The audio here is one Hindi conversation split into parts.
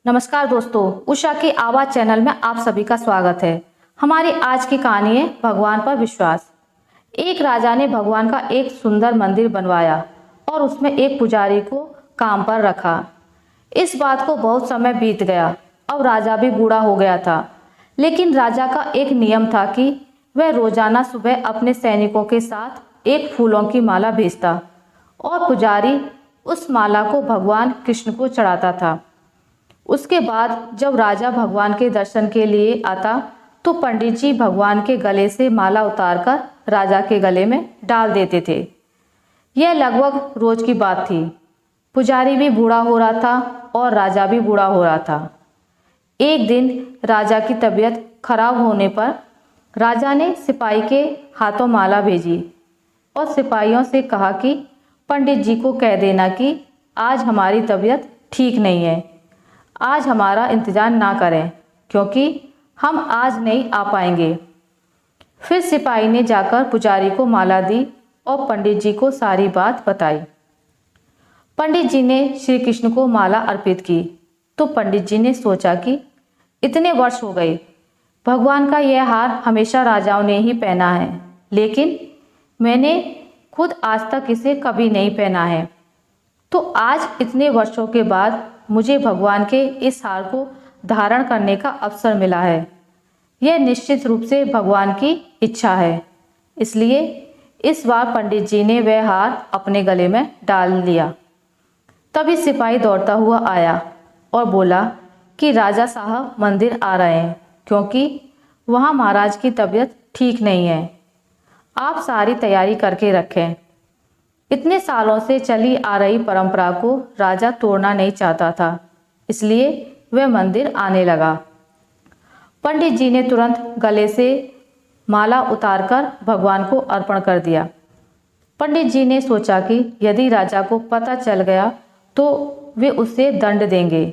नमस्कार दोस्तों, उषा की आवाज चैनल में आप सभी का स्वागत है। हमारी आज की कहानी है भगवान पर विश्वास। एक राजा ने भगवान का एक सुंदर मंदिर बनवाया और उसमें एक पुजारी को काम पर रखा। इस बात को बहुत समय बीत गया। अब राजा भी बूढ़ा हो गया था, लेकिन राजा का एक नियम था कि वह रोजाना सुबह अपने सैनिकों के साथ एक फूलों की माला भेजता और पुजारी उस माला को भगवान कृष्ण को चढ़ाता था। उसके बाद जब राजा भगवान के दर्शन के लिए आता तो पंडित जी भगवान के गले से माला उतारकर राजा के गले में डाल देते थे। यह लगभग रोज की बात थी। पुजारी भी बूढ़ा हो रहा था और राजा भी बूढ़ा हो रहा था। एक दिन राजा की तबीयत खराब होने पर राजा ने सिपाही के हाथों माला भेजी और सिपाहियों से कहा कि पंडित जी को कह देना कि आज हमारी तबीयत ठीक नहीं है, आज हमारा इंतजार ना करें क्योंकि हम आज नहीं आ पाएंगे। फिर सिपाही ने जाकर पुजारी को माला दी और पंडित जी को सारी बात बताई। पंडित जी ने श्री कृष्ण को माला अर्पित की तो पंडित जी ने सोचा कि इतने वर्ष हो गए, भगवान का यह हार हमेशा राजाओं ने ही पहना है, लेकिन मैंने खुद आज तक इसे कभी नहीं पहना है। तो आज इतने वर्षों के बाद मुझे भगवान के इस हार को धारण करने का अवसर मिला है। यह निश्चित रूप से भगवान की इच्छा है, इसलिए इस बार पंडित जी ने वह हार अपने गले में डाल लिया। तभी सिपाही दौड़ता हुआ आया और बोला कि राजा साहब मंदिर आ रहे हैं क्योंकि वहाँ महाराज की तबीयत ठीक नहीं है, आप सारी तैयारी करके रखें। इतने सालों से चली आ रही परंपरा को राजा तोड़ना नहीं चाहता था, इसलिए वह मंदिर आने लगा। पंडित जी ने तुरंत गले से माला उतारकर भगवान को अर्पण कर दिया। पंडित जी ने सोचा कि यदि राजा को पता चल गया तो वे उसे दंड देंगे।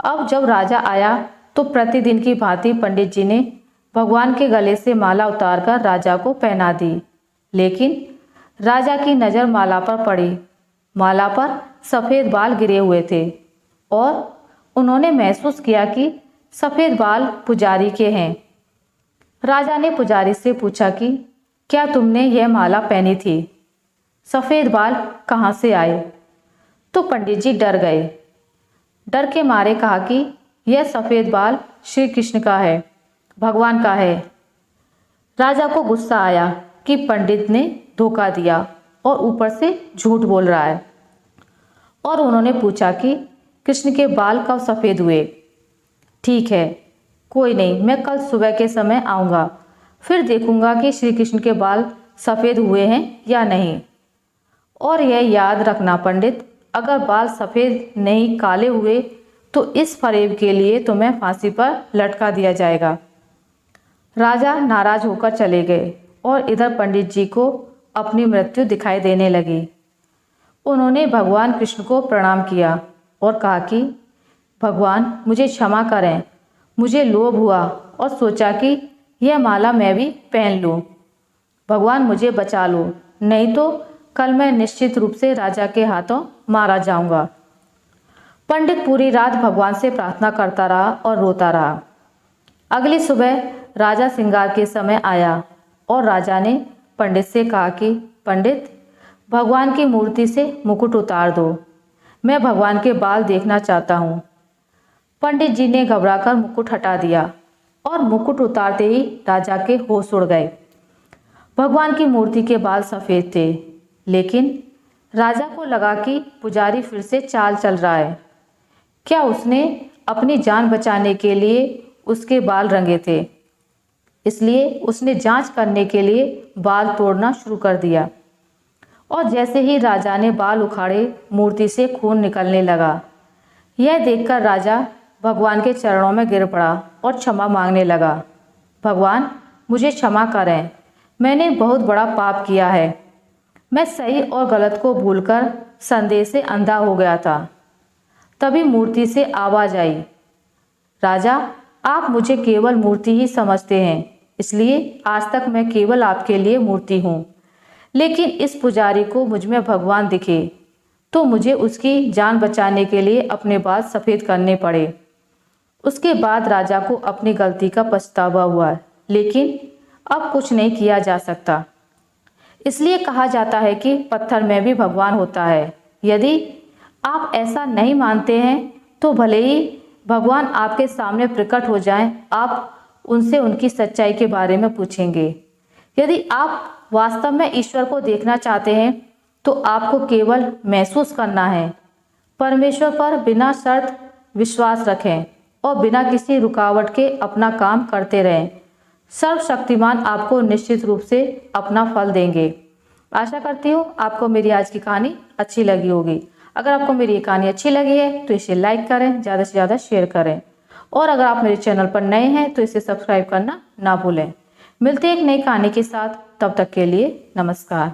अब जब राजा आया तो प्रतिदिन की भांति पंडित जी ने भगवान के गले से माला उतारकर राजा को पहना दी, लेकिन राजा की नज़र माला पर पड़ी। माला पर सफ़ेद बाल गिरे हुए थे और उन्होंने महसूस किया कि सफ़ेद बाल पुजारी के हैं। राजा ने पुजारी से पूछा कि क्या तुमने यह माला पहनी थी? सफ़ेद बाल कहाँ से आए? तो पंडित जी डर गए। डर के मारे कहा कि यह सफ़ेद बाल श्री कृष्ण का है, भगवान का है। राजा को गुस्सा आया कि पंडित ने धोखा दिया और ऊपर से झूठ बोल रहा है, और उन्होंने पूछा कि कृष्ण के बाल कब सफ़ेद हुए? ठीक है, कोई नहीं, मैं कल सुबह के समय आऊँगा, फिर देखूँगा कि श्री कृष्ण के बाल सफ़ेद हुए हैं या नहीं। और यह याद रखना पंडित, अगर बाल सफ़ेद नहीं काले हुए तो इस फरेब के लिए तुम्हें फांसी पर लटका दिया जाएगा। राजा नाराज होकर चले गए और इधर पंडित जी को अपनी मृत्यु दिखाई देने लगी। उन्होंने भगवान कृष्ण को प्रणाम किया और कहा कि भगवान मुझे क्षमा करें, मुझे लोभ हुआ और सोचा कि यह माला मैं भी पहन लूँ। भगवान मुझे बचा लो, नहीं तो कल मैं निश्चित रूप से राजा के हाथों मारा जाऊंगा। पंडित पूरी रात भगवान से प्रार्थना करता रहा और रोता रहा। अगली सुबह राजा श्रृंगार के समय आया और राजा ने पंडित से कहा कि पंडित, भगवान की मूर्ति से मुकुट उतार दो, मैं भगवान के बाल देखना चाहता हूँ। पंडित जी ने घबराकर मुकुट हटा दिया और मुकुट उतारते ही राजा के होश उड़ गए। भगवान की मूर्ति के बाल सफ़ेद थे, लेकिन राजा को लगा कि पुजारी फिर से चाल चल रहा है। क्या उसने अपनी जान बचाने के लिए उसके बाल रंगे थे? इसलिए उसने जांच करने के लिए बाल तोड़ना शुरू कर दिया, और जैसे ही राजा ने बाल उखाड़े मूर्ति से खून निकलने लगा। यह देखकर राजा भगवान के चरणों में गिर पड़ा और क्षमा मांगने लगा। भगवान मुझे क्षमा करें, मैंने बहुत बड़ा पाप किया है। मैं सही और गलत को भूलकर संदेह से अंधा हो गया था। तभी मूर्ति से आवाज़ आई, राजा आप मुझे केवल मूर्ति ही समझते हैं, इसलिए आज तक मैं केवल आपके लिए मूर्ति हूँ, लेकिन इस पुजारी को मुझ में भगवान दिखे तो मुझे उसकी जान बचाने के लिए अपने बाल सफ़ेद करने पड़े। उसके बाद राजा को अपनी गलती का पछतावा हुआ, लेकिन अब कुछ नहीं किया जा सकता। इसलिए कहा जाता है कि पत्थर में भी भगवान होता है। यदि आप ऐसा नहीं मानते हैं तो भले ही भगवान आपके सामने प्रकट हो जाएं, आप उनसे उनकी सच्चाई के बारे में पूछेंगे। यदि आप वास्तव में ईश्वर को देखना चाहते हैं तो आपको केवल महसूस करना है। परमेश्वर पर बिना शर्त विश्वास रखें और बिना किसी रुकावट के अपना काम करते रहें। सर्वशक्तिमान आपको निश्चित रूप से अपना फल देंगे। आशा करती हूँ आपको मेरी आज की कहानी अच्छी लगी होगी। अगर आपको मेरी ये कहानी अच्छी लगी है तो इसे लाइक करें, ज़्यादा से ज़्यादा शेयर करें, और अगर आप मेरे चैनल पर नए हैं तो इसे सब्सक्राइब करना ना भूलें। मिलते हैं एक नई कहानी के साथ, तब तक के लिए नमस्कार।